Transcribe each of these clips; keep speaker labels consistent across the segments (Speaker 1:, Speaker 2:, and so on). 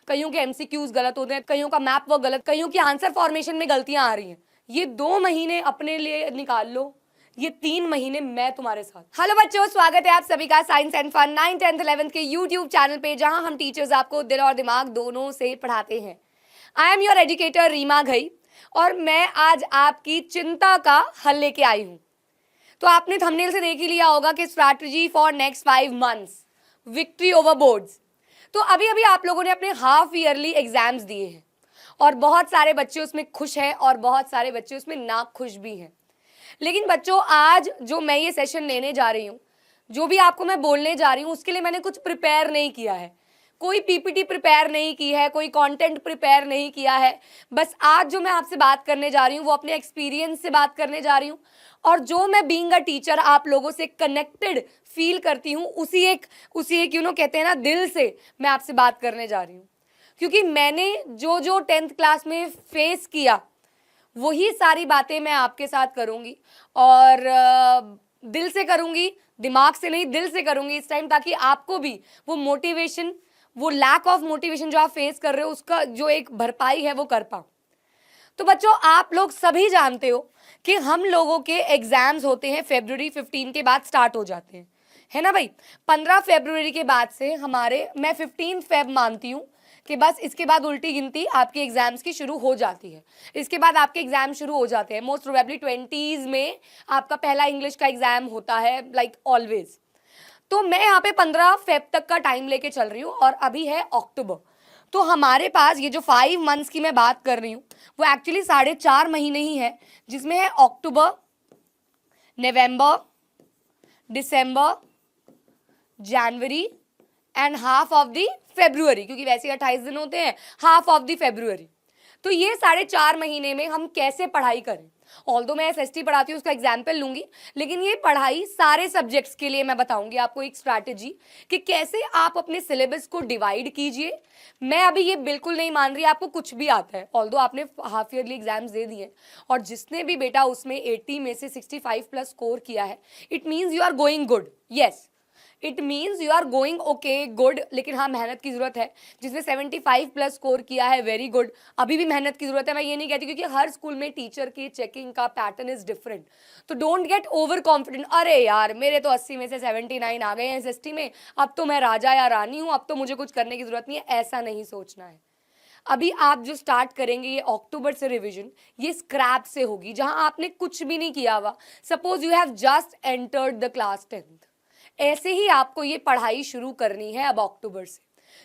Speaker 1: कईयों के एमसीक्यूज गलत होते हैं, कईयों का मैप वर्क गलत, कईयों की आंसर फॉर्मेशन में गलतियां आ रही हैं। ये 2 महीने अपने लिए निकाल लो, ये 3 महीने मैं तुम्हारे साथ। हेलो बच्चों, स्वागत है आप सभी का science and fun 9th 10th 11th के यूट्यूब चैनल पे, जहां हम टीचर्स आपको दिल और दिमाग दोनों से पढ़ाते हैं। I am your educator Reema Ghai और मैं आज आपकी चिंता का हल लेके आई हूँ। तो आपने थंबनेल से देख ही लिया होगा कि strategy for next 5 months, victory over boards. तो अभी अभी आप लोगों ने अपने हाफ ईयरली एग्जाम्स दिए हैं और बहुत सारे बच्चे उसमें खुश हैं और बहुत सारे बच्चे उसमें ना खुश भी हैं। लेकिन बच्चों, आज जो मैं ये सेशन लेने जा रही हूँ, जो भी आपको मैं बोलने जा रही हूँ, उसके लिए मैंने कुछ प्रिपेयर नहीं किया है। कोई पीपीटी प्रिपेयर नहीं की है, कोई कंटेंट प्रिपेयर नहीं किया है। बस आज जो मैं आपसे बात करने जा रही हूँ वो अपने एक्सपीरियंस से बात करने जा रही हूँ, और जो मैं बीइंग अ टीचर आप लोगों से कनेक्टेड फील करती हूँ, उसी एक कहते हैं ना, दिल से मैं आपसे बात करने जा रही हूँ। क्योंकि मैंने जो 10th क्लास में फेस किया, वही सारी बातें मैं आपके साथ करूँगी, और दिल से करूँगी, दिमाग से नहीं, दिल से करूँगी इस टाइम, ताकि आपको भी वो मोटिवेशन, वो लैक ऑफ मोटिवेशन जो आप फेस कर रहे हो, उसका जो एक भरपाई है वो कर पाऊँ। तो बच्चों, आप लोग सभी जानते हो कि हम लोगों के एग्जाम्स होते हैं February 15 के बाद स्टार्ट हो जाते हैं, है ना भाई। 15 फरवरी के बाद से हमारे, मैं 15 फेब मानती हूँ कि बस इसके बाद उल्टी गिनती आपके एग्जाम्स की शुरू हो जाती है। इसके बाद आपके एग्जाम शुरू हो जाते हैं। मोस्ट प्रोबेबली 20s में आपका पहला इंग्लिश का एग्जाम होता है, लाइक ऑलवेज। तो मैं यहाँ पे 15 फेब तक का टाइम लेके चल रही हूँ और अभी है अक्टूबर। तो हमारे पास ये जो 5 मंथ्स की मैं बात कर रही हूँ वो एक्चुअली 4.5 महीने ही है, जिसमें है October, November, December, January and half of the February, क्योंकि वैसे 28 दिन होते हैं, हाफ ऑफ दी फेब्रुअरी। तो ये 4.5 महीने में हम कैसे पढ़ाई करें। ऑल्दो मैं एसएसटी पढ़ाती हूँ, उसका एग्जाम्पल लूंगी, लेकिन ये पढ़ाई सारे सब्जेक्ट्स के लिए मैं बताऊंगी आपको एक स्ट्रैटेजी कि कैसे आप अपने सिलेबस को डिवाइड कीजिए। मैं अभी ये बिल्कुल नहीं मान रही आपको कुछ भी आता है, ऑल्दो आपने हाफ ईयरली एग्जाम्स दे दिए और जिसने भी बेटा उसमें 80 में से 65 प्लस स्कोर किया है, it means you are going good. Yes, it means you are going okay, good. लेकिन हाँ, मेहनत की जरूरत है। जिसने 75 प्लस स्कोर किया है, वेरी गुड। अभी भी मेहनत की जरूरत है, मैं ये नहीं कहती, क्योंकि हर स्कूल में टीचर की चेकिंग का पैटर्न इज डिफरेंट। तो डोंट गेट ओवर कॉन्फिडेंट, अरे यार मेरे तो 80 में से 79 आ गए हैं एसएसटी में, अब तो मैं राजा या रानी हूँ, अब तो मुझे कुछ करने की जरूरत नहीं है। ऐसा नहीं सोचना है। अभी आप जो स्टार्ट करेंगे ये अक्टूबर से रिवीजन, ये स्क्रैप से होगी, जहां आपने कुछ भी नहीं किया हुआ। Suppose you have just entered the class 10th, ऐसे ही आपको ये पढ़ाई शुरू करनी है अब अक्टूबर से।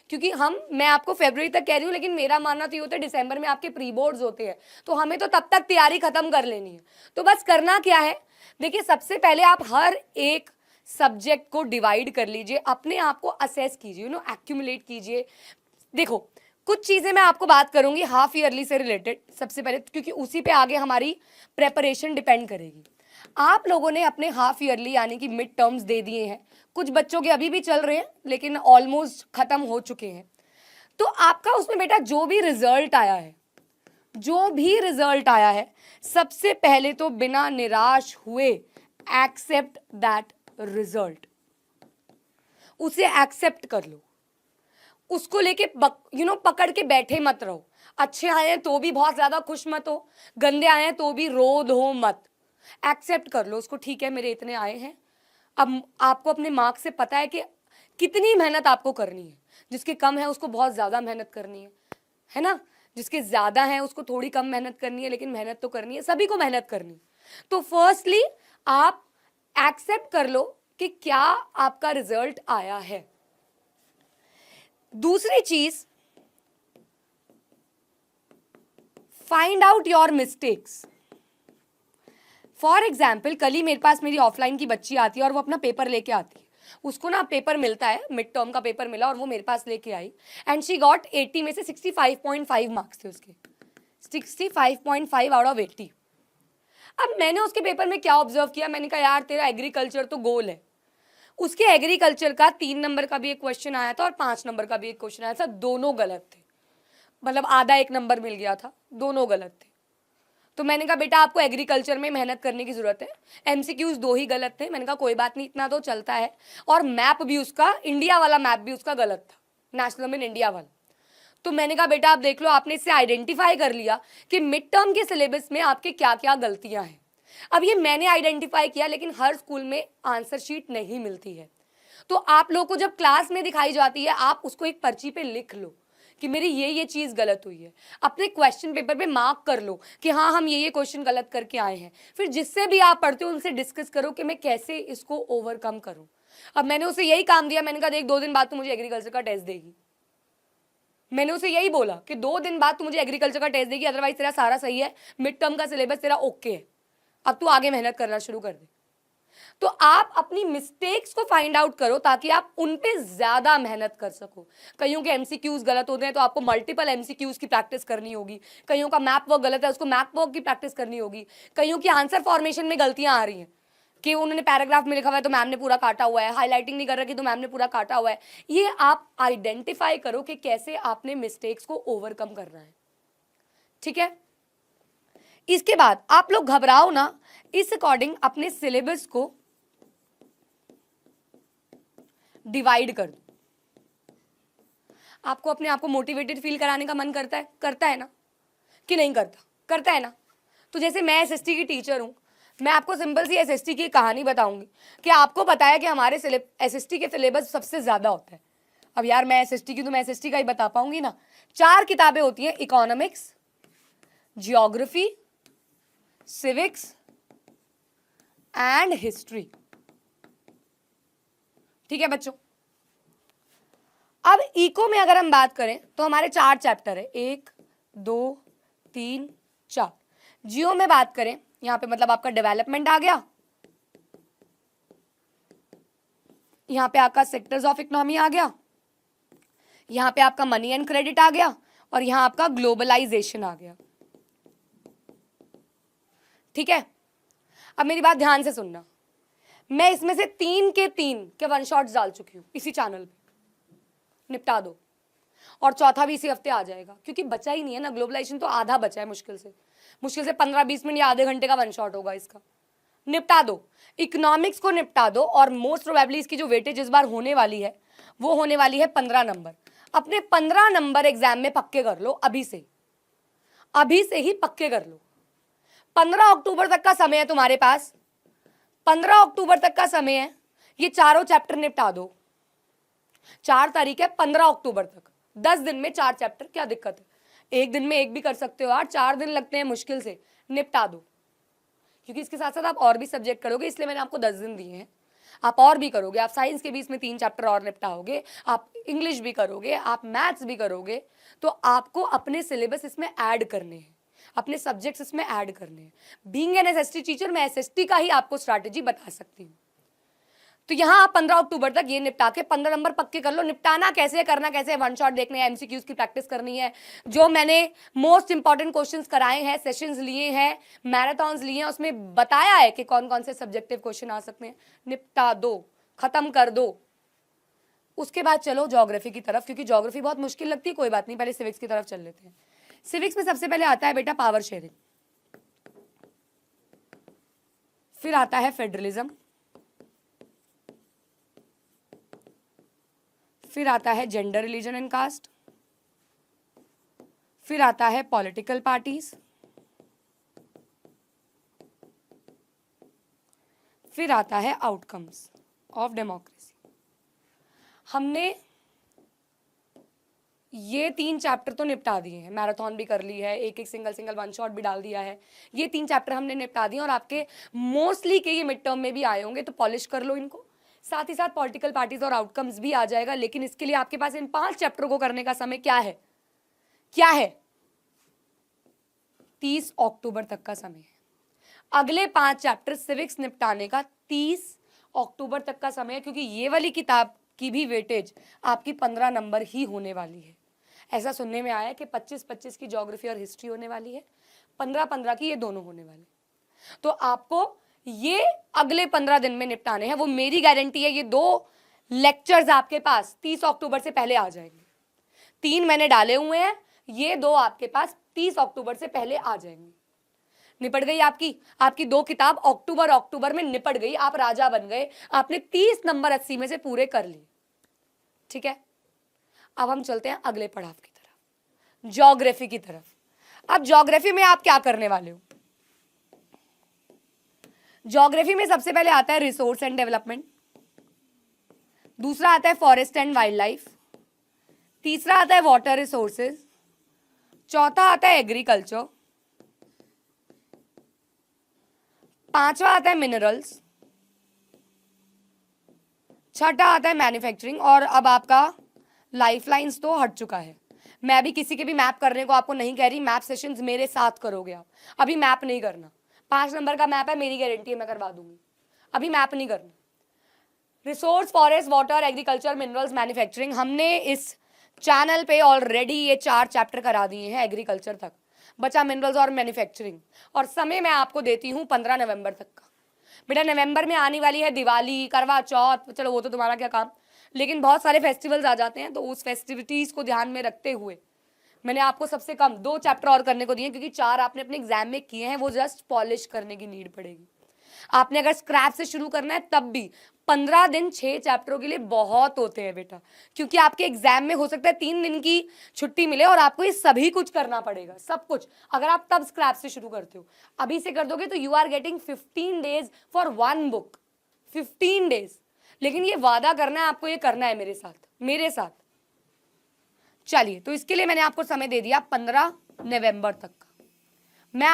Speaker 1: क्योंकि मैं आपको फरवरी तक कह रही हूँ, लेकिन मेरा मानना तो ये होता है दिसंबर में आपके प्री बोर्ड्स होते हैं, तो हमें तो तब तक तैयारी खत्म कर लेनी है। तो बस करना क्या है, देखिए, सबसे पहले आप हर एक सब्जेक्ट को डिवाइड कर लीजिए, अपने आप को असेस कीजिए, एक्यूमुलेट कीजिए। देखो, कुछ चीजें मैं आपको बात करूंगी हाफ ईयरली से रिलेटेड सबसे पहले, क्योंकि उसी पे आगे हमारी प्रेपरेशन डिपेंड करेगी। आप लोगों ने अपने हाफ ईयरली यानी कि मिड टर्म्स दे दिए हैं, कुछ बच्चों के अभी भी चल रहे हैं लेकिन ऑलमोस्ट खत्म हो चुके हैं। तो आपका उसमें बेटा जो भी रिजल्ट आया है, सबसे पहले तो बिना निराश हुए एक्सेप्ट दैट रिजल्ट, उसे एक्सेप्ट कर लो। उसको लेके पकड़ के बैठे मत रहो। अच्छे आए हैं तो भी बहुत ज्यादा खुश मत हो, गंदे आए हैं तो भी रो धो मत। एक्सेप्ट कर लो उसको, ठीक है मेरे इतने आए हैं। अब आपको अपने मार्क्स से पता है कि कितनी मेहनत आपको करनी है। जिसके कम है उसको बहुत ज्यादा मेहनत करनी है ना। जिसके ज्यादा है उसको थोड़ी कम मेहनत करनी है, लेकिन मेहनत तो करनी है, सभी को मेहनत करनी। तो फर्स्टली आप एक्सेप्ट कर लो कि क्या आपका रिजल्ट आया है। दूसरी चीज, find out your mistakes. For example, कल ही मेरे पास मेरी ऑफलाइन की बच्ची आती है और वो अपना पेपर लेके आती है। उसको ना पेपर मिलता है, मिड टर्म का पेपर मिला और वो मेरे पास लेके आई एंड शी गॉट 80 में से 65.5 मार्क्स थे उसके, 65.5 आउट ऑफ 80। अब मैंने उसके पेपर में क्या ऑब्जर्व किया, मैंने कहा यार तेरा एग्रीकल्चर तो गोल है। उसके एग्रीकल्चर का 3 नंबर का भी एक क्वेश्चन आया था और 5 नंबर का भी एक क्वेश्चन आया था, दोनों गलत थे। मतलब आधा 1 नंबर मिल गया था, दोनों गलत थे। तो मैंने कहा बेटा आपको एग्रीकल्चर में मेहनत करने की जरूरत है। एमसीक्यूज 2 ही गलत थे, मैंने कहा कोई बात नहीं, इतना तो चलता है। और मैप भी उसका, इंडिया वाला मैप भी उसका गलत था, नेशनल में इंडिया वाला। तो मैंने कहा बेटा आप देख लो, आपने इससे आइडेंटिफाई कर लिया कि मिड टर्म के सिलेबस में आपके क्या क्या गलतियां हैं। अब ये मैंने आइडेंटिफाई किया, लेकिन हर स्कूल में आंसर शीट नहीं मिलती है। तो आप लोगों को जब क्लास में दिखाई जाती है, आप उसको एक पर्ची पे लिख लो कि मेरी ये चीज गलत हुई है। अपने क्वेश्चन पेपर पे मार्क कर लो कि हाँ हम ये क्वेश्चन गलत करके आए हैं। फिर जिससे भी आप पढ़ते हो उनसे डिस्कस करो कि मैं कैसे इसको ओवरकम करूं। अब मैंने उसे यही काम दिया, मैंने कहा देख 2 दिन बाद तू मुझे एग्रीकल्चर का टेस्ट देगी। मैंने उसे यही बोला कि 2 दिन बाद तू मुझे एग्रीकल्चर का टेस्ट देगी, अदरवाइज तेरा सारा सही है, मिड टर्म का सिलेबस तेरा ओके है, अब तू आगे मेहनत करना शुरू कर दे। तो आप अपनी मिस्टेक्स को फाइंड आउट करो ताकि आप उन पे ज्यादा मेहनत कर सको। कईयों के एमसीक्यूज गलत होते हैं तो आपको मल्टीपल एमसीक्यूज की प्रैक्टिस करनी होगी। कईयों का मैप वर्क गलत है, उसको मैप वर्क की प्रैक्टिस करनी होगी। कईयों की आंसर फॉर्मेशन में गलतियां आ रही हैं कि उन्होंने पैराग्राफ में लिखा हुआ है तो मैम ने पूरा काटा हुआ है, हाईलाइटिंग नहीं कर रखी तो मैम ने पूरा काटा हुआ है। ये आप आइडेंटिफाई करो कि कैसे आपने मिस्टेक्स को ओवरकम करना है। ठीक है, इसके बाद आप लोग घबराओ ना, इस अकॉर्डिंग अपने सिलेबस को डिवाइड कर दो। आपको अपने आप को मोटिवेटेड फील कराने का मन करता है ना कि नहीं करता? करता है ना। तो जैसे मैं एसएसटी की टीचर हूं, मैं आपको सिंपल सी एसएसटी की कहानी बताऊंगी कि आपको पता है कि हमारे एसएसटी के सिलेबस सबसे ज्यादा होता है। अब यार मैं एसएसटी की, तो मैं एसएसटी का ही बता पाऊंगी ना। 4 किताबें होती हैं, economics, geography, civics and history. ठीक है बच्चों, अब इको में अगर हम बात करें तो हमारे 4 चैप्टर है, 1 2 3 4। जियो में बात करें, यहां पे मतलब आपका डेवलपमेंट आ गया, यहां पे आपका सेक्टर्स ऑफ इकोनॉमी आ गया, यहां पे आपका मनी एंड क्रेडिट आ गया, और यहां आपका ग्लोबलाइजेशन आ गया। ठीक है, अब मेरी बात ध्यान से सुनना। मैं इसमें से 3 के वन शॉट्स डाल चुकी हूं इसी चैनल पे, निपटा दो। और चौथा भी इसी हफ्ते आ जाएगा, क्योंकि बचा ही नहीं है ना। ग्लोबलाइजेशन तो आधा बचा है, मुश्किल से 15-20 मिनट या आधे घंटे का वन शॉट होगा इसका। निपटा दो, इकोनॉमिक्स को निपटा दो, और मोस्ट प्रोबेबली इसकी जो वेटेज इस बार होने वाली है वो होने वाली है 15 नंबर। अपने 15 नंबर एग्जाम में पक्के कर लो, अभी से ही पक्के कर लो। 15 अक्टूबर तक का समय है तुम्हारे पास, 15 अक्टूबर तक का समय है, ये चारों चैप्टर निपटा दो। 4 तारीख है, 15 अक्टूबर तक 10 दिन में 4 चैप्टर, क्या दिक्कत है? एक दिन में एक भी कर सकते हो यार, 4 दिन लगते हैं मुश्किल से, निपटा दो। क्योंकि इसके साथ साथ आप और भी सब्जेक्ट करोगे, इसलिए मैंने आपको 10 दिन दिए हैं। आप और भी करोगे, आप साइंस के भी इसमें 3 चैप्टर और निपटाओगे, आप इंग्लिश भी करोगे, आप मैथ्स भी करोगे, तो आपको अपने सिलेबस इसमें ऐड करने हैं, अपने सब्जेक्ट्स इसमें ऐड करने हैं। बीइंग एन एसएसटी टीचर, मैं एसएसटी का ही आपको स्ट्रैटेजी बता सकती हूँ। तो यहाँ आप 15 अक्टूबर तक ये निपटा के 15 नंबर पक्के कर लो। निपटाना कैसे, करना कैसे, वन शॉट देखने हैं, एमसीक्यूज की प्रैक्टिस करनी है। जो मैंने मोस्ट इंपॉर्टेंट क्वेश्चंस कराए हैं, सेशंस लिए हैं, मैराथन्स लिए हैं, उसमें बताया है कि कौन कौन से सब्जेक्टिव क्वेश्चन आ सकते हैं। निपटा दो, खत्म कर दो। उसके बाद चलो ज्योग्राफी की तरफ, क्योंकि ज्योग्राफी बहुत मुश्किल लगती है। कोई बात नहीं, पहले सिविक्स की तरफ चल लेते हैं। सिविक्स में सबसे पहले आता है बेटा पावर शेयरिंग, फिर आता है फेडरलिज्म, फिर आता है जेंडर, रिलीजन एंड कास्ट, फिर आता है पॉलिटिकल पार्टीज, फिर आता है आउटकम्स ऑफ डेमोक्रेसी। हमने ये 3 चैप्टर तो निपटा दिए हैं, मैराथन भी कर ली है, एक सिंगल वन शॉट भी डाल दिया है। ये 3 चैप्टर हमने निपटा दिए, और आपके मोस्टली के ये मिड टर्म में भी आए होंगे, तो पॉलिश कर लो इनको। साथ ही साथ पॉलिटिकल पार्टीज और आउटकम्स भी आ जाएगा, लेकिन इसके लिए आपके पास इन 5 चैप्टरों को करने का समय क्या है? 30 अक्टूबर तक का समय है। अगले 5 चैप्टर सिविक्स निपटाने का 30 अक्टूबर तक का समय है, क्योंकि ये वाली किताब की भी वेटेज आपकी 15 नंबर ही होने वाली है। ऐसा सुनने में आया कि 25-25 की ज्योग्राफी और हिस्ट्री होने वाली है, 15-15 की ये दोनों होने वाले। तो आपको ये अगले 15 दिन में निपटाने हैं, वो मेरी गारंटी है। ये 2 लेक्चर्स आपके पास 30 अक्टूबर से पहले आ जाएंगे। 3 मैंने डाले हुए हैं, ये 2 आपके पास 30 अक्टूबर से पहले आ जाएंगे। निपट गई आपकी 2 किताब अक्टूबर में निपट गई। आप राजा बन गए, आपने 30 नंबर 80 में से पूरे कर लिए। ठीक है, अब हम चलते हैं अगले पड़ाव की तरफ। ज्योग्राफी की तरफ। अब ज्योग्राफी में आप क्या करने वाले हो? ज्योग्राफी में सबसे पहले आता है रिसोर्स एंड डेवलपमेंट, दूसरा आता है फॉरेस्ट एंड वाइल्ड लाइफ, तीसरा आता है वाटर रिसोर्सेज, चौथा आता है एग्रीकल्चर, पांचवा आता है मिनरल्स, छठा आता है मैन्युफैक्चरिंग, और अब आपका लाइफलाइंस तो हट चुका है। मैं भी किसी के भी मैप करने को आपको नहीं कह रही, मैप सेशंस मेरे साथ करोगे आप, अभी मैप नहीं करना। 5 नंबर का मैप है, मेरी गारंटी है मैं करवा दूंगी, अभी मैप नहीं करना। Resource, forest, water, agriculture, minerals, manufacturing, हमने इस चैनल पे ऑलरेडी ये 4 चैप्टर करा दिए हैं एग्रीकल्चर तक, बचा मिनरल्स और मैन्युफैक्चरिंग, और समय मैं आपको देती हूँ 15 नवंबर तक का। बेटा नवंबर में आने वाली है दिवाली, करवा चौथ, चलो वो तो तुम्हारा क्या काम, लेकिन बहुत सारे फेस्टिवल्स आ जाते हैं, तो उस फेस्टिविटीज को ध्यान में रखते हुए मैंने आपको सबसे कम 2 चैप्टर और करने को दिए, क्योंकि 4 आपने अपने एग्जाम में किए हैं, वो जस्ट पॉलिश करने की नीड पड़ेगी। आपने अगर स्क्रैप से शुरू करना है तब भी 15 दिन 6 चैप्टरों के लिए बहुत होते हैं बेटा, क्योंकि आपके एग्जाम में हो सकता है 3 दिन की छुट्टी मिले और आपको ये सभी कुछ करना पड़ेगा, सब कुछ। अगर आप तब स्क्रैप से शुरू करते हो, अभी से कर दोगे तो you are getting 15 days for 1 book, 15 days. लेकिन ये वादा करना है आपको, ये करना है मेरे साथ। चलिए, तो इसके लिए मैंने आपको समय दे दिया 15 नवंबर तक का। मैं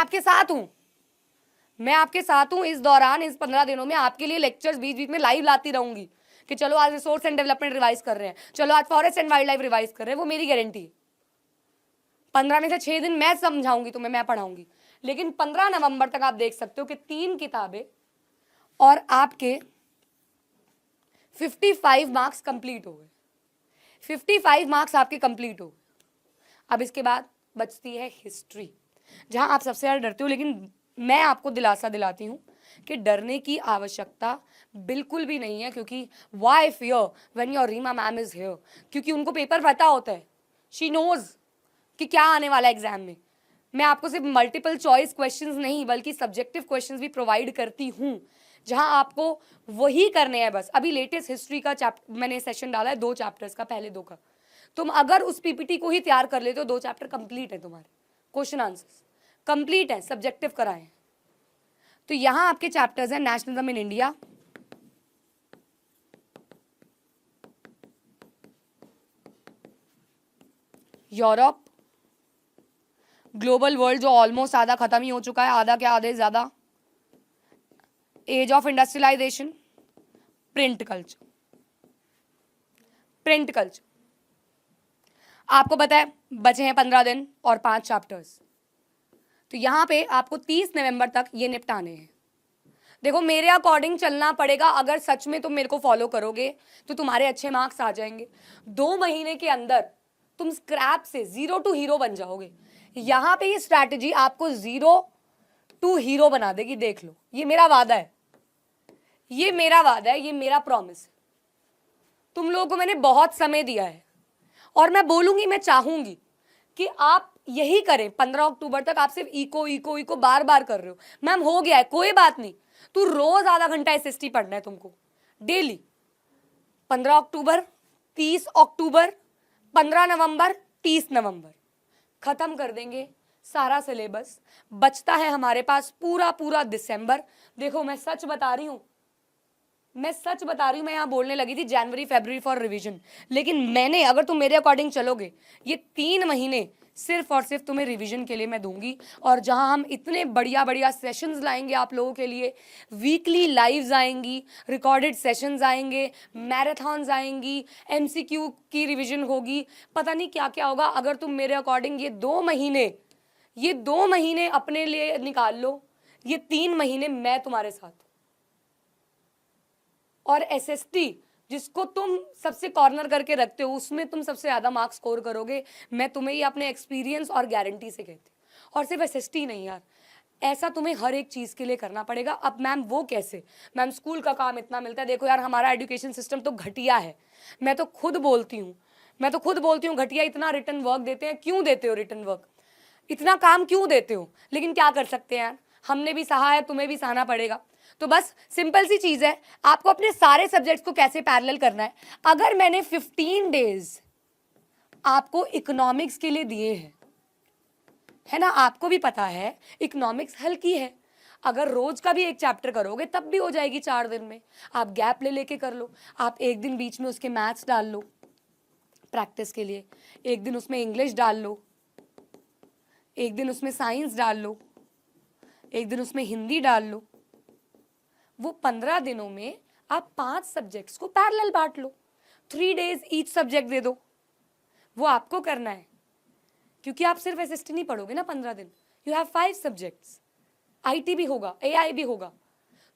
Speaker 1: आपके साथ हूं इस दौरान, इस 15 दिनों में आपके लिए लेक्चर्स बीच बीच में लाइव लाती रहूंगी कि चलो आज रिसोर्स एंड डेवलपमेंट रिवाइज कर रहे हैं, चलो आज forest and wild life revise कर रहे हैं, वो मेरी गारंटी है। 15 में से 6 दिन मैं समझाऊंगी तुम्हें, मैं पढ़ाऊंगी, लेकिन 15 नवंबर तक आप देख सकते हो कि 3 किताबें और आपके 55 मार्क्स कंप्लीट हो गए। 55 मार्क्स आपके कंप्लीट हो गए। अब इसके बाद बचती है हिस्ट्री, जहां आप सबसे ज्यादा डरते हो, लेकिन मैं आपको दिलासा दिलाती हूं कि डरने की आवश्यकता बिल्कुल भी नहीं है, क्योंकि why fear when your Reema ma'am is here, क्योंकि उनको पेपर पता होता है, शी नोज कि क्या आने वाला है एग्जाम में। मैं आपको सिर्फ मल्टीपल चॉइस क्वेश्चंस नहीं बल्कि सब्जेक्टिव क्वेश्चंस भी प्रोवाइड करती हूं, जहां आपको वही करने हैं बस। अभी लेटेस्ट हिस्ट्री का चैप्टर मैंने सेशन डाला है, 2 चैप्टर्स का, पहले 2 का। तुम अगर उस पीपीटी को ही तैयार कर लेते हो, 2 चैप्टर कंप्लीट है तुम्हारे, क्वेश्चन आंसर्स कंप्लीट है, सब्जेक्टिव कराए। तो यहां आपके चैप्टर्स हैं nationalism in India, Europe, global world जो ऑलमोस्ट आधा खत्म ही हो चुका है, आधा क्या आधे ज्यादा, age of industrialisation, print culture. आपको पता है बचे हैं 15 दिन और 5 चैप्टर्स, तो यहां पे आपको 30 नवंबर तक ये निपटाने हैं। देखो मेरे अकॉर्डिंग चलना पड़ेगा, अगर सच में तुम मेरे को फॉलो करोगे तो तुम्हारे अच्छे मार्क्स आ जाएंगे। 2 महीने के अंदर तुम स्क्रैप से 0 टू हीरो बन जाओगे। यहां पे ये स्ट्रैटेजी आपको 0 टू हीरो बना देगी, देख लो। ये मेरा वादा है, ये मेरा प्रॉमिस है। तुम लोगों को मैंने बहुत समय दिया है और मैं बोलूंगी, मैं चाहूंगी कि आप यही करें। 15 अक्टूबर तक आप सिर्फ इको बार बार कर रहे हो। मैम हो गया है, कोई बात नहीं, तू रोज आधा घंटा एसएसटी पढ़ना है तुमको डेली। 15 अक्टूबर, 30 अक्टूबर, 15 नवंबर, 30 नवंबर खत्म कर देंगे सारा सिलेबस। बचता है हमारे पास पूरा दिसंबर। देखो मैं सच बता रही हूं, मैं यहाँ बोलने लगी थी जनवरी फरवरी फॉर रिवीजन, लेकिन मैंने, अगर तुम मेरे अकॉर्डिंग चलोगे, ये 3 महीने सिर्फ और सिर्फ तुम्हें रिवीजन के लिए मैं दूंगी। और जहां हम इतने बढ़िया सेशंस लाएंगे आप लोगों के लिए, वीकली लाइव्स आएंगी, रिकॉर्डेड सेशंस आएंगे, मैराथन्स आएंगी, एमसीक्यू की रिवीजन होगी, पता नहीं क्या क्या होगा। अगर तुम मेरे अकॉर्डिंग ये 2 महीने अपने लिए निकाल लो, ये 3 महीने मैं तुम्हारे साथ। और एसएसटी जिसको तुम सबसे कॉर्नर करके रखते हो, उसमें तुम सबसे ज्यादा मार्क्स स्कोर करोगे। मैं तुम्हें ये अपने एक्सपीरियंस और गारंटी से कहती हूँ। और सिर्फ एसएसटी नहीं यार, ऐसा तुम्हें हर एक चीज के लिए करना पड़ेगा। अब मैम वो कैसे? मैम स्कूल का काम इतना मिलता है। देखो यार, हमारा एजुकेशन सिस्टम तो घटिया है। मैं तो खुद बोलती हूँ घटिया। इतना रिटर्न वर्क देते हैं, क्यों देते हो रिटर्न वर्क? इतना काम क्यों देते हो? लेकिन क्या कर सकते हैं यार, हमने भी सहा है, तुम्हें भी सहना पड़ेगा। तो बस सिंपल सी चीज है, आपको अपने सारे सब्जेक्ट्स को कैसे पैरेलल करना है। अगर मैंने 15 डेज आपको इकोनॉमिक्स के लिए दिए हैं, है ना, आपको भी पता है इकोनॉमिक्स हल्की है, अगर रोज का भी एक चैप्टर करोगे तब भी हो जाएगी 4 दिन में। आप गैप ले लेके कर लो, आप एक दिन बीच में उसके मैथ्स डाल लो प्रैक्टिस के लिए, एक दिन उसमें इंग्लिश डाल लो, एक दिन उसमें साइंस डाल लो, एक दिन उसमें हिंदी डाल लो। वो 15 दिनों में आप 5 सब्जेक्ट्स को पैरेलल बांट लो, 3 days ईच सब्जेक्ट दे दो। वो आपको करना है, क्योंकि आप सिर्फ एसएसटी नहीं पढ़ोगे ना 15 दिन, यू हैव 5 सब्जेक्ट्स, आईटी भी होगा, एआई भी होगा।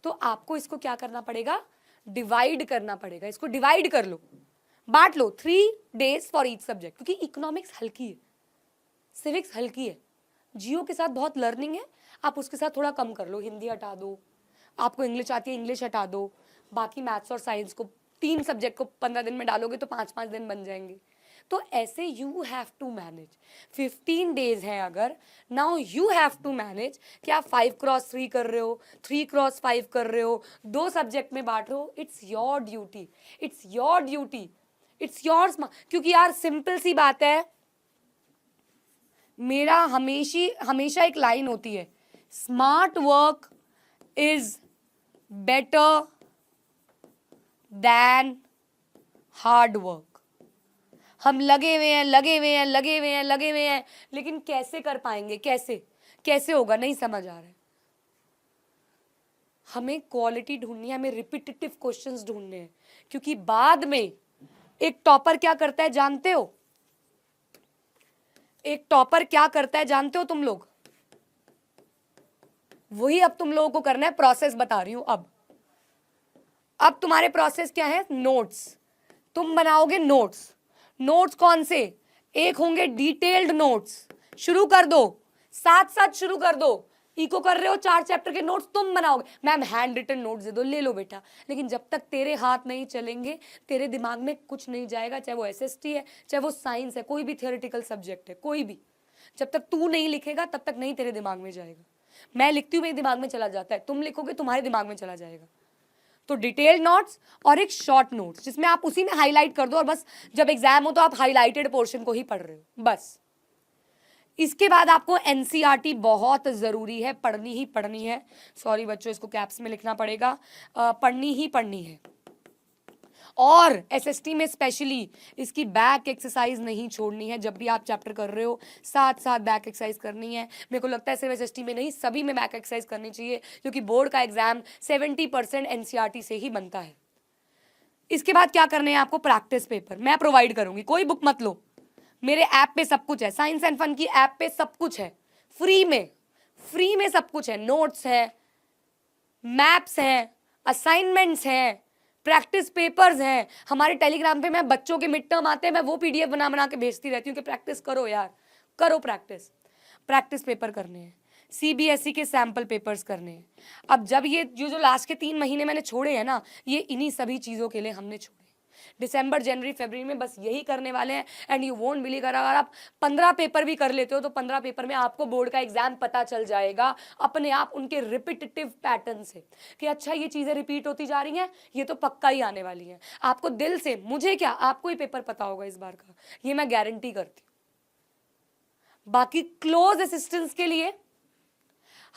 Speaker 1: तो आपको इसको क्या करना पड़ेगा, डिवाइड करना पड़ेगा। इसको डिवाइड कर लो, बांट लो 3 days फॉर ईच सब्जेक्ट, क्योंकि इकोनॉमिक्स हल्की है, सिविक्स हल्की है, जियो के साथ बहुत लर्निंग है, आप उसके साथ थोड़ा कम कर लो, हिंदी हटा दो, आपको इंग्लिश आती है इंग्लिश हटा दो, बाकी मैथ्स और साइंस को 3 सब्जेक्ट को 15 दिन में डालोगे तो 5-5 दिन बन जाएंगे। तो ऐसे you have to manage, 15 days है अगर, now you have to manage कि आप 5x3 कर रहे हो, 3x5 कर रहे हो, 2 सब्जेक्ट में बांट रहे हो। It's your duty, it's your duty, it's yours. क्योंकि यार सिंपल सी बात है, मेरा हमेशा एक लाइन होती है, smart work is better than hard work. हम लगे हुए हैं, लेकिन कैसे कर पाएंगे, कैसे होगा, नहीं समझ आ रहा है। हमें क्वालिटी ढूंढनी है, हमें रिपीटेटिव क्वेश्चंस ढूंढने हैं, क्योंकि बाद में एक टॉपर क्या करता है जानते हो, एक टॉपर क्या करता है जानते हो तुम लोग, वही अब तुम लोगों को करना है। प्रोसेस बता रही हूं। अब तुम्हारे प्रोसेस क्या है, नोट्स, तुम बनाओगे नोट्स। नोट्स कौन से, एक होंगे डिटेल्ड नोट्स, शुरू कर दो, साथ शुरू कर दो। इको कर रहे हो 4 चैप्टर के नोट्स तुम बनाओगे, मैम हैंड रिटन नोट्स दे दो, ले लो बेटा। लेकिन जब तक तेरे हाथ नहीं चलेंगे, तेरे दिमाग में कुछ नहीं जाएगा, चाहे वो एसएसटी है, चाहे वो साइंस है, कोई भी थियोरेटिकल सब्जेक्ट है, कोई भी, जब तक तू नहीं लिखेगा तब तक नहीं तेरे दिमाग में जाएगा। मैं लिखती हूँ मेरे दिमाग में चला जाता है, तुम लिखोगे तुम्हारे दिमाग में चला जाएगा। तो डिटेल्ड नोट्स और एक शॉर्ट नोट्स, जिसमें आप उसी में हाईलाइट कर दो, और बस जब एग्जाम हो तो आप हाईलाइटेड पोर्शन को ही पढ़ रहे हो बस। इसके बाद आपको एनसीईआरटी बहुत ज़रूरी है, पढ़नी ही पढ़नी है। सॉरी बच्चों, इसको कैप्स में लिखना पड़ेगा, पढ़नी ही पढ़नी है। और एसएसटी में स्पेशली इसकी बैक एक्सरसाइज नहीं छोड़नी है। जब भी आप चैप्टर कर रहे हो साथ बैक एक्सरसाइज करनी है। मेरे को लगता है सिर्फ एसएसटी में नहीं, सभी में बैक एक्सरसाइज करनी चाहिए, क्योंकि बोर्ड का एग्जाम 70% एनसीईआरटी से ही बनता है। इसके बाद क्या करने हैं आपको, प्रैक्टिस पेपर मैं प्रोवाइड करूंगी, कोई बुक मत लो, मेरे ऐप पे सब कुछ है, साइंस एंड फन की ऐप पे सब कुछ है, फ्री में सब कुछ है। नोट्स है, मैप्स हैं, असाइनमेंट्स हैं, प्रैक्टिस पेपर्स हैं। हमारे टेलीग्राम पे मैं बच्चों के मिड टर्म आते हैं, मैं वो पीडीएफ बना के भेजती रहती हूँ कि प्रैक्टिस करो यार, करो प्रैक्टिस पेपर करने हैं, सीबीएसई के सैम्पल पेपर्स करने हैं। अब जब ये जो लास्ट के 3 महीने मैंने छोड़े हैं ना, ये इन्हीं सभी चीज़ों के लिए हमने छोड़े। दिसंबर, जनवरी, फरवरी में बस यही करने वाले हैं। एंड यू वोंट बिलीव, अगर आप 15 पेपर भी कर लेते हो तो 15 पेपर में आपको बोर्ड का एग्जाम पता चल जाएगा अपने आप, उनके रिपीटेटिव पैटर्न से, कि अच्छा ये चीज़ें रिपीट होती जा रही हैं, ये तो पक्का ही आने वाली हैं। आपको दिल से, मुझे क्या, आपको ही पेपर पता होगा इस बार का, ये मैं गारंटी करती हूँ। बाकी क्लोज असिस्टेंस के लिए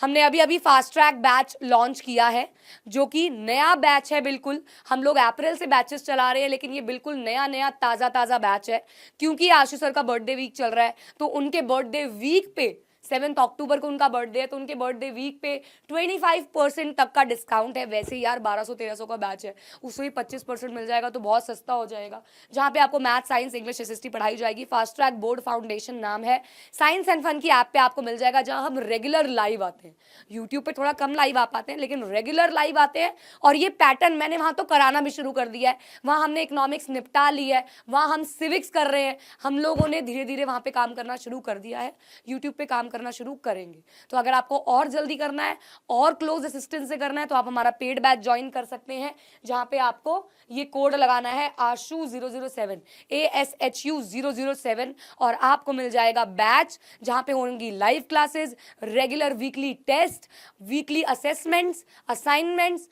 Speaker 1: हमने अभी फास्ट ट्रैक बैच लॉन्च किया है, जो कि नया बैच है बिल्कुल। हम लोग अप्रैल से बैचेस चला रहे हैं, लेकिन ये बिल्कुल नया ताज़ा बैच है, क्योंकि आशु सर का बर्थडे वीक चल रहा है। तो उनके बर्थडे वीक पे 7 अक्टूबर को उनका बर्थडे है, तो उनके बर्थडे वीक पे 25% तक का डिस्काउंट है। वैसे यार 1200-1300 का बैच है, उसमें ही 25% मिल जाएगा, तो बहुत सस्ता हो जाएगा। जहाँ पे आपको मैथ, साइंस, इंग्लिश, एसएसटी पढ़ाई जाएगी। फास्ट ट्रैक बोर्ड फाउंडेशन नाम है। साइंस एंड फन की ऐप पे आपको मिल जाएगा, जहाँ हम रेगुलर लाइव आते हैं। यूट्यूब पे थोड़ा कम लाइव आ पाते हैं, लेकिन रेगुलर लाइव आते हैं। और ये पैटर्न मैंने वहाँ तो कराना भी शुरू कर दिया है। वहाँ हमने इकोनॉमिक्स निपटा ली है, वहाँ हम सिविक्स कर रहे हैं। हम लोगों ने धीरे धीरे वहाँ पे काम करना शुरू कर दिया है, यूट्यूब पे काम करना शुरू करेंगे। तो अगर आपको और जल्दी करना है और क्लोज असिस्टेंस से करना है, तो आप हमारा पेड बैच ज्वाइन कर सकते हैं, जहां पे आपको ये कोड लगाना है ASHU007, ASHU007, और आपको मिल जाएगा बैच, जहां पे होंगी live classes, regular weekly test, weekly assessments, assignments,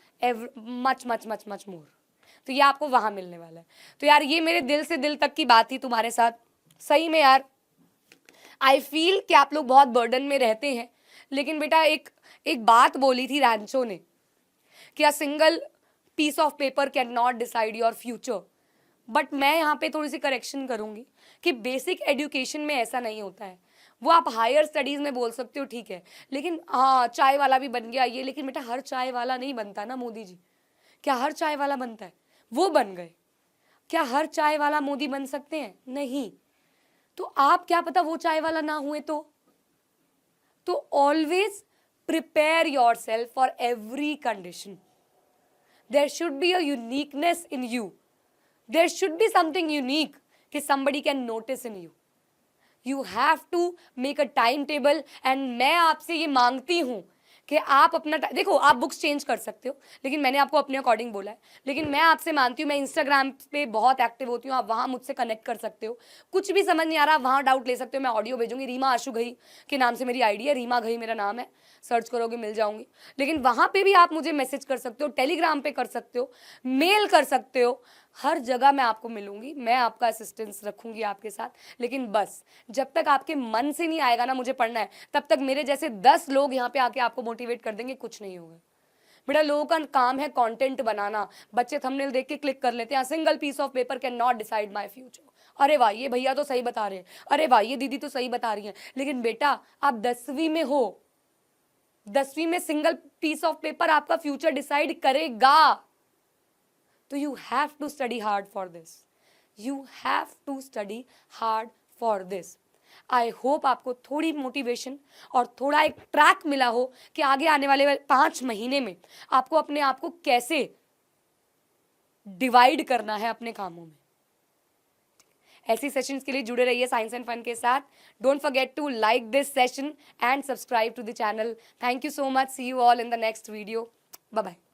Speaker 1: much more. तो ये आपको वहां मिलने वाला है। तो यार ये मेरे दिल से दिल तक की बात थी तुम्हारे साथ, सही में यार। आई फील कि आप लोग बहुत बर्डन में रहते हैं, लेकिन बेटा एक बात बोली थी रैंचो ने कि a single piece of paper can not decide your future. But मैं यहाँ पे थोड़ी सी करेक्शन करूँगी कि बेसिक एजुकेशन में ऐसा नहीं होता है। वो आप हायर स्टडीज़ में बोल सकते हो, ठीक है, लेकिन हाँ चाय वाला भी बन गया ये, लेकिन बेटा हर चाय वाला नहीं बनता ना मोदी जी। क्या हर चाय वाला बनता है? वो बन गए। क्या हर चाय वाला मोदी बन सकते हैं? नहीं। तो आप क्या पता वो चाय वाला ना हुए तो always prepare yourself for every condition. There should be a uniqueness in you, there should be something unique कि somebody can notice in you. You have to make a time table. And मैं आपसे ये मांगती हूं कि आप अपना देखो, आप बुक्स चेंज कर सकते हो, लेकिन मैंने आपको अपने अकॉर्डिंग बोला है। लेकिन मैं आपसे मानती हूँ, मैं इंस्टाग्राम पे बहुत एक्टिव होती हूँ, आप वहाँ मुझसे कनेक्ट कर सकते हो। कुछ भी समझ नहीं आ रहा वहाँ डाउट ले सकते हो, मैं ऑडियो भेजूंगी। रीमा आशु घई के नाम से मेरी आईडी है, रीमा घई मेरा नाम है, सर्च करोगे मिल जाऊंगी। लेकिन वहाँ पे भी आप मुझे मैसेज कर सकते हो, टेलीग्राम पे कर सकते हो, मेल कर सकते हो, हर जगह मैं आपको मिलूंगी, मैं आपका असिस्टेंस रखूंगी आपके साथ। लेकिन बस जब तक आपके मन से नहीं आएगा ना मुझे पढ़ना है, तब तक मेरे जैसे 10 लोग यहाँ पे आके आपको मोटिवेट कर देंगे, कुछ नहीं होगा। बेटा लोगों का काम है कंटेंट बनाना। बच्चे थंबनेल देख के क्लिक कर लेते हैं, single piece of paper can not decide my future. अरे वाह ये भैया तो सही बता रहे हैं, अरे वाह ये दीदी तो सही बता रही हैं। लेकिन बेटा आप 10वीं में हो, 10वीं में सिंगल पीस ऑफ पेपर आपका फ्यूचर डिसाइड करेगा। तो you have to study hard for this, you have to study hard for this. I hope आपको थोड़ी मोटिवेशन और थोड़ा एक ट्रैक मिला हो कि आगे आने वाले 5 महीने में आपको अपने आप को कैसे डिवाइड करना है अपने कामों में। ऐसी सेशंस के लिए जुड़े रहिए साइंस एंड फन के साथ। Don't forget to like this session and subscribe to the channel. Thank you so much, see you all in the next video, bye bye.